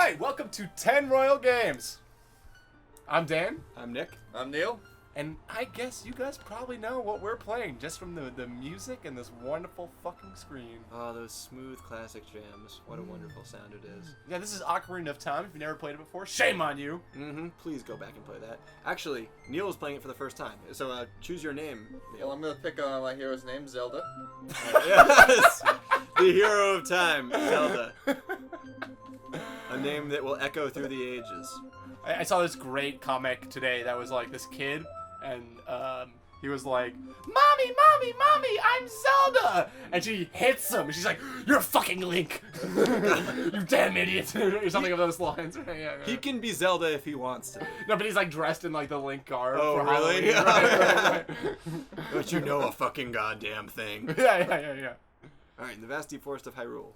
Alright, welcome to 10 Royal Games. I'm Dan. I'm Nick. I'm Neil. And I guess you guys probably know what we're playing just from the music and this wonderful fucking screen. Oh, those smooth classic jams. What a wonderful sound it is. Yeah, this is Ocarina of Time. If you've never played it before, shame on you. Mm-hmm. Please go back and play that. Actually, Neil was playing it for the first time. So choose your name, Neil. Well, I'm gonna pick my hero's name, Zelda. Yes! The hero of time, Zelda. A name that will echo through the ages. I saw this great comic today that was like this kid, and he was like, Mommy, Mommy, Mommy, I'm Zelda! And she hits him, and she's like, You're a fucking Link! You damn idiot! Or something of those lines. Yeah. He can be Zelda if he wants to. No, but he's like dressed in like the Link garb. Oh, for really? Right. Don't you know a fucking goddamn thing? Yeah. Alright, the vast deep forest of Hyrule.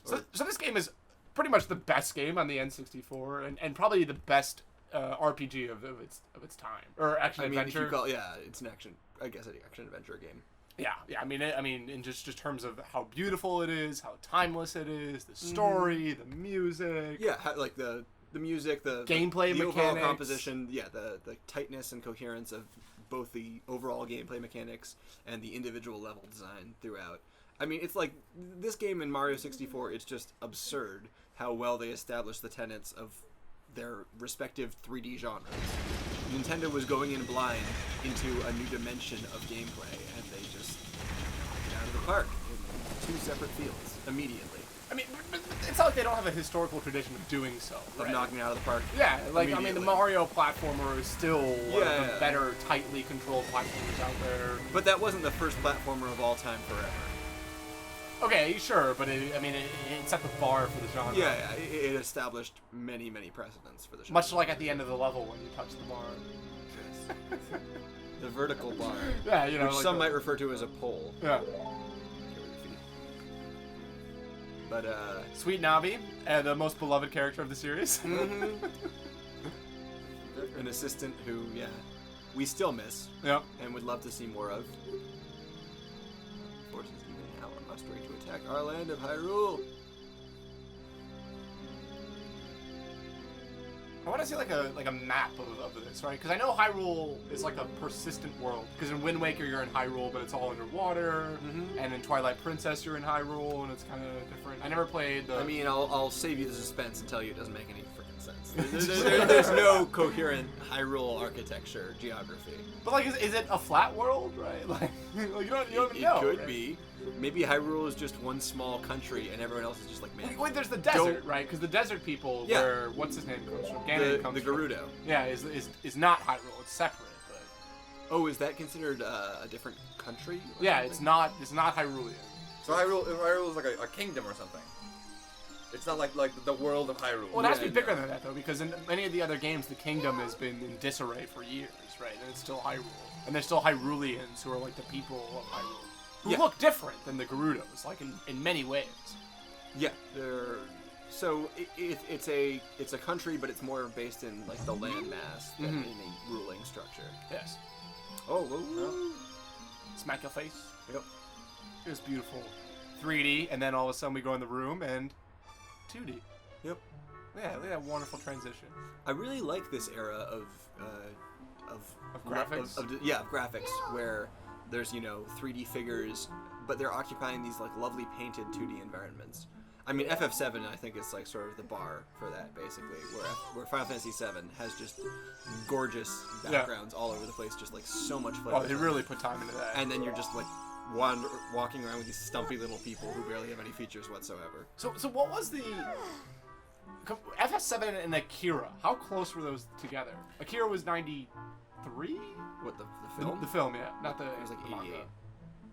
So this game is pretty much the best game on the N64, and probably the best RPG of its time, or action adventure. If you call, it's an action. I guess an action adventure game. Yeah. I mean, in just terms of how beautiful it is, how timeless it is, the story, the music. Yeah, like the music, the gameplay the mechanics, overall composition. Yeah, the tightness and coherence of both the overall gameplay mechanics and the individual level design throughout. I mean, it's like this game in Mario 64. It's just absurd how well they established the tenets of their respective 3D genres. Nintendo was going in blind into a new dimension of gameplay, and they just knocked it out of the park in two separate fields immediately. I mean, but it's not like they don't have a historical tradition of doing so. Of knocking it out of the park. Yeah, like, I mean, the Mario platformer is still one of the better, tightly controlled platformers out there. But that wasn't the first platformer of all time forever. Okay, sure, but it set the bar for the genre. Yeah, it established many precedents for the genre. Much like at the end of the level when you touch the bar. Yes. The vertical bar. Yeah, you know, which like some might refer to as a pole. Yeah. But Sweet Navi, the most beloved character of the series. An assistant who, we still miss. Yep. And would love to see more of. Forces even now are mustering to attack our land of Hyrule. I want to see like a map of this, right? Because I know Hyrule is like a persistent world. Because in Wind Waker you're in Hyrule, but it's all underwater. And in Twilight Princess you're in Hyrule, and it's kind of different. I never played the... I mean, I'll save you the suspense and tell you it doesn't make any freaking sense. There's no coherent Hyrule architecture, geography. But like, is it a flat world, right? Like you don't even know. It could right? be. Maybe Hyrule is just one small country, and everyone else is just like, man. Wait, there's the desert, right? Because the desert people, where what's his name comes from, Ganon comes the from. Gerudo. Yeah, is not Hyrule. It's separate. But... Oh, is that considered a different country? Yeah, something? It's not Hyrulean. So Hyrule is like a kingdom or something. It's not like the world of Hyrule. Well, it has to be bigger than that though, because in many of the other games, the kingdom has been in disarray for years, right? And it's still Hyrule, and there's still Hyruleans who are like the people of Hyrule. Who look different than the Gerudos, like in many ways. Yeah, they're so it's a country, but it's more based in like the landmass than in a ruling structure. Yes. Oh. Smack your face. Yep. It was beautiful. 3D, and then all of a sudden we go in the room and 2D. Yep. Yeah, look at that wonderful transition. I really like this era of graphics. Of graphics where there's 3D figures, but they're occupying these like lovely painted 2D environments. I mean, FF7 I think is like sort of the bar for that basically, where Final Fantasy 7 has just gorgeous backgrounds all over the place, just like so much flavor. Oh, they really put time into that. And then you're just like walking around with these stumpy little people who barely have any features whatsoever. So what was the FF7 and Akira? How close were those together? Akira was 93. What the film? The film, yeah, not the. It was like 88.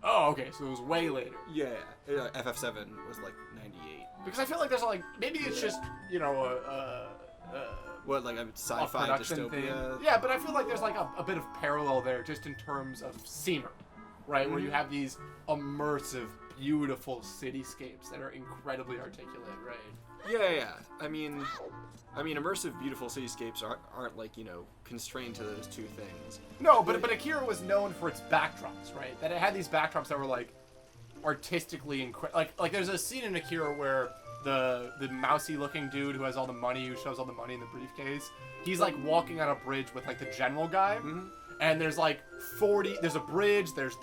Oh, okay, so it was way later. Yeah, FF7 was like 98. Because I feel like there's like maybe it's just what, like a sci-fi dystopia thing. Yeah, but I feel like there's like a bit of parallel there just in terms of scenery, right? Where you have these immersive, beautiful cityscapes that are incredibly articulate, right? Yeah. I mean, immersive, beautiful cityscapes aren't like constrained to those two things. No, but Akira was known for its backdrops, right? That it had these backdrops that were like artistically incredible. Like there's a scene in Akira where the mousy looking dude who has all the money, who shows all the money in the briefcase. He's like walking on a bridge with like the general guy. And there's like 40, there's a bridge, there's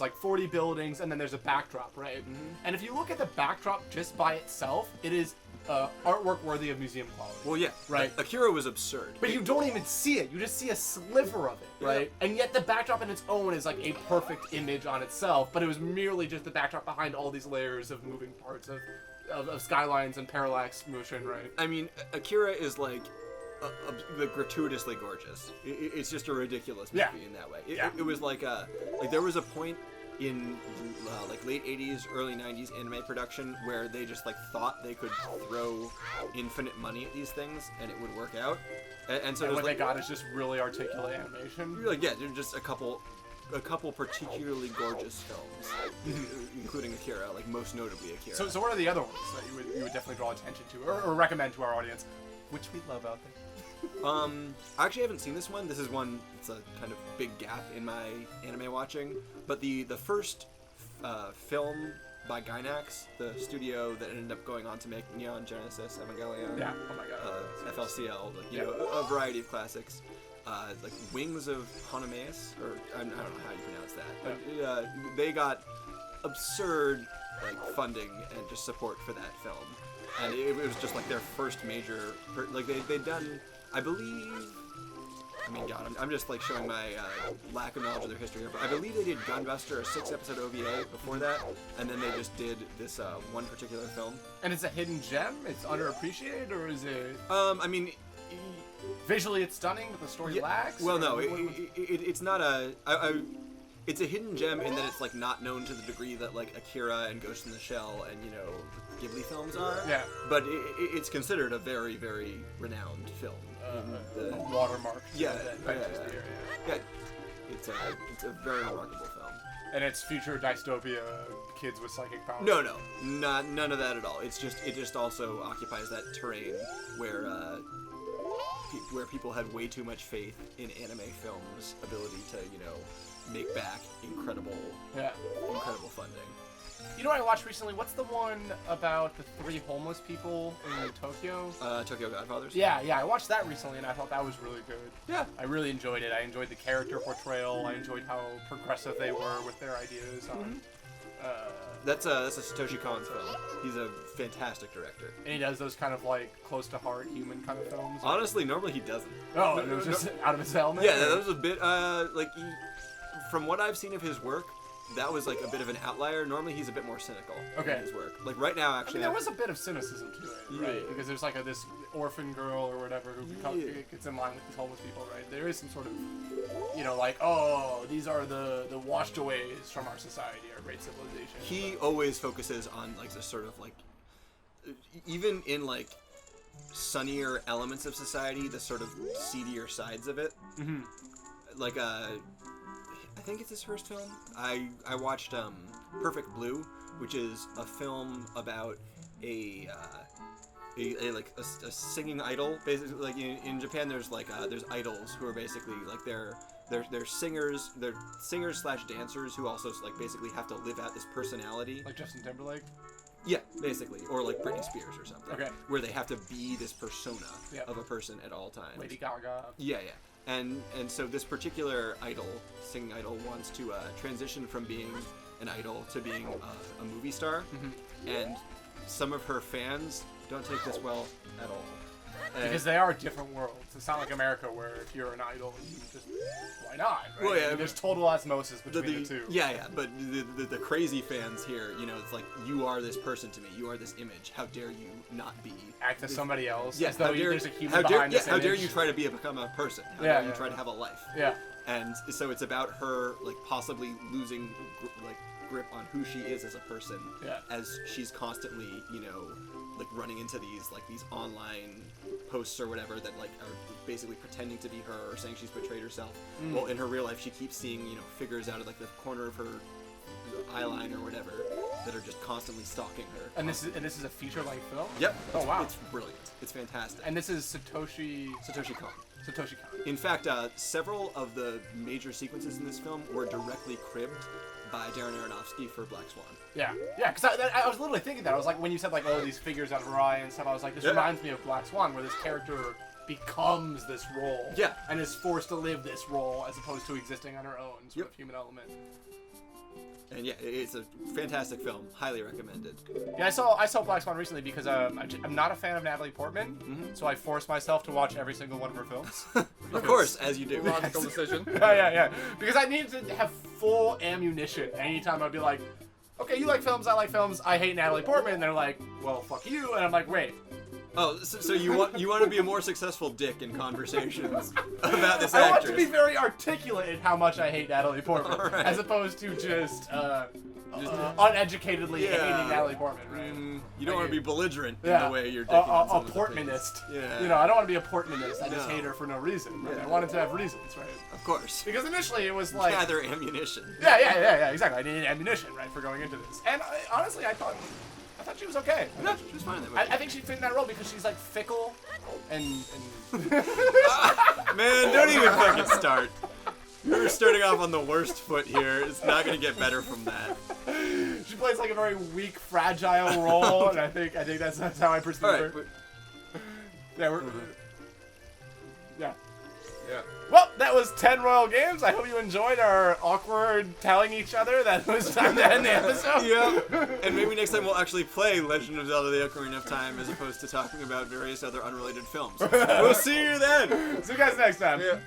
like 40 buildings, and then there's a backdrop, right? And if you look at the backdrop just by itself, it is artwork worthy of museum quality. Well, yeah. Right. Akira was absurd. But you don't even see it. You just see a sliver of it, right? And yet the backdrop in its own is like a perfect image on itself, but it was merely just the backdrop behind all these layers of moving parts of skylines and parallax motion, right? I mean, Akira is like gratuitously gorgeous. It's just a ridiculous movie in that way. It was like there was a point in like late 80s, early 90s anime production where they just like thought they could throw infinite money at these things and it would work out. And so what they got is just really articulate animation. Like they're just a couple particularly gorgeous films, including Akira, like most notably Akira. So what are the other ones that you would definitely draw attention to or recommend to our audience, which we love out there? I actually haven't seen this one. This is one, it's a kind of big gap in my anime watching. But the first film by Gainax, the studio that ended up going on to make Neon Genesis Evangelion, yeah, oh my god, FLCL, like, you know, a variety of classics. Like Wings of Hanameus, or I don't know how you pronounce that. But they got absurd like funding and just support for that film. And it was just like their first major, like they'd done, I believe, I mean, God, I'm just like showing my lack of knowledge of their history here, but I believe they did Gunbuster, a 6-episode OVA before that, and then they just did this one particular film. And it's a hidden gem? It's underappreciated, or is it... I mean... Visually it's stunning, but the story lacks? Well, no, it's not a... it's a hidden gem in that it's like not known to the degree that like Akira and Ghost in the Shell and, you know, Ghibli films are. Yeah. But it's considered a very, very renowned film. A watermark. Yeah. It's a very remarkable film. And it's future dystopia, kids with psychic powers. No, none of that at all. It just also occupies that terrain where people had way too much faith in anime films' ability to, you know, make back incredible funding. You know what I watched recently? What's the one about the 3 homeless people in Tokyo? Tokyo Godfathers? Yeah, I watched that recently and I thought that was really good. Yeah. I really enjoyed it. I enjoyed the character portrayal. I enjoyed how progressive they were with their ideas on... That's a Satoshi Kon film. He's a fantastic director. And he does those kind of like close to heart human kind of films. Honestly, normally he doesn't. Oh, it was just out of his element? Yeah, that was a bit, from what I've seen of his work, that was like a bit of an outlier. Normally he's a bit more cynical in his work. Like right now, actually... there was a bit of cynicism to it, right? Because there's like this orphan girl or whatever who gets in line with these homeless people, right? There is some sort of, you know, like, oh, these are the washed aways from our society, our great civilization. He always focuses on like this sort of like, even in like sunnier elements of society, the sort of seedier sides of it. Like I think it's his first film. I watched Perfect Blue, which is a film about a singing idol. Basically, like in Japan, there's like there's idols who are basically like they're singers slash dancers who also like basically have to live out this personality. Like Justin Timberlake. Yeah, basically, or like Britney Spears or something. Okay. Where they have to be this persona of a person at all times. Lady Gaga. Yeah. And so this particular singing idol, wants to transition from being an idol to being a movie star, and some of her fans don't take this well at all. Because they are different worlds. It's not like America where if you're an idol, you just, why not? Right? Well, yeah, there's total osmosis between the two. Yeah, but the crazy fans here, you know, it's like, you are this person to me. You are this image. How dare you not be... Act as somebody else. Yeah, as though there's a human behind this how dare image. you try to become a person? How dare you try to have a life? Yeah. And so it's about her, like, possibly losing, like, grip on who she is as a person. Yeah. As she's constantly, you know, like, running into these online posts or whatever that, like, are basically pretending to be her or saying she's betrayed herself. Well, in her real life, she keeps seeing, you know, figures out of, like, the corner of her eyeline or whatever that are just constantly stalking her. And this is a feature-length film? Yep. Oh, wow. It's brilliant. It's fantastic. And this is Satoshi Kon. Satoshi Kon. In fact, several of the major sequences in this film were directly cribbed by Darren Aronofsky for Black Swan. Yeah, because I was literally thinking that. I was like, when you said like, oh, these figures out of Raya and stuff, I was like, this reminds me of Black Swan, where this character becomes this role. Yeah. And is forced to live this role as opposed to existing on her own sort of human element. And yeah, it's a fantastic film. Highly recommended. Yeah, I saw Black Swan recently because I'm not a fan of Natalie Portman, so I forced myself to watch every single one of her films. Of course, as you do. Logical decision. yeah. Because I needed to have full ammunition. Anytime I'd be like, okay, you like films, I like films, I hate Natalie Portman, and they're like, well, fuck you, and I'm like, wait. Oh, so you want to be a more successul dick in conversations about this actress? I want to be very articulate in how much I hate Natalie Portman, Right. as opposed to just uneducatedly hating Natalie Portman, right? You don't want to be belligerent in Yeah, the way you're dicking on a someone's Portmanist. opinions. Yeah. You know, I don't want to be a Portmanist. I just No. hate her for no reason. Right? Yeah. I wanted to have reasons, right? Of course. Because initially it was like, Gather ammunition. yeah, exactly. I needed ammunition, right, for going into this. And honestly, I thought she was okay. Yeah, she was fine that way. I think she fit in that role because she's like fickle and Man, don't even fucking start. You're starting off on the worst foot here. It's not gonna get better from that. she plays like a very weak, fragile role, and I think that's how I perceive All her. right. Yeah, yeah. Yeah. Well, that was 10 Royal Games. I hope you enjoyed our awkward telling each other that it was time to end the episode. Yeah. And maybe next time we'll actually play Legend of Zelda: The Ocarina of Time as opposed to talking about various other unrelated films. We'll see you then. See you guys next time. Yeah.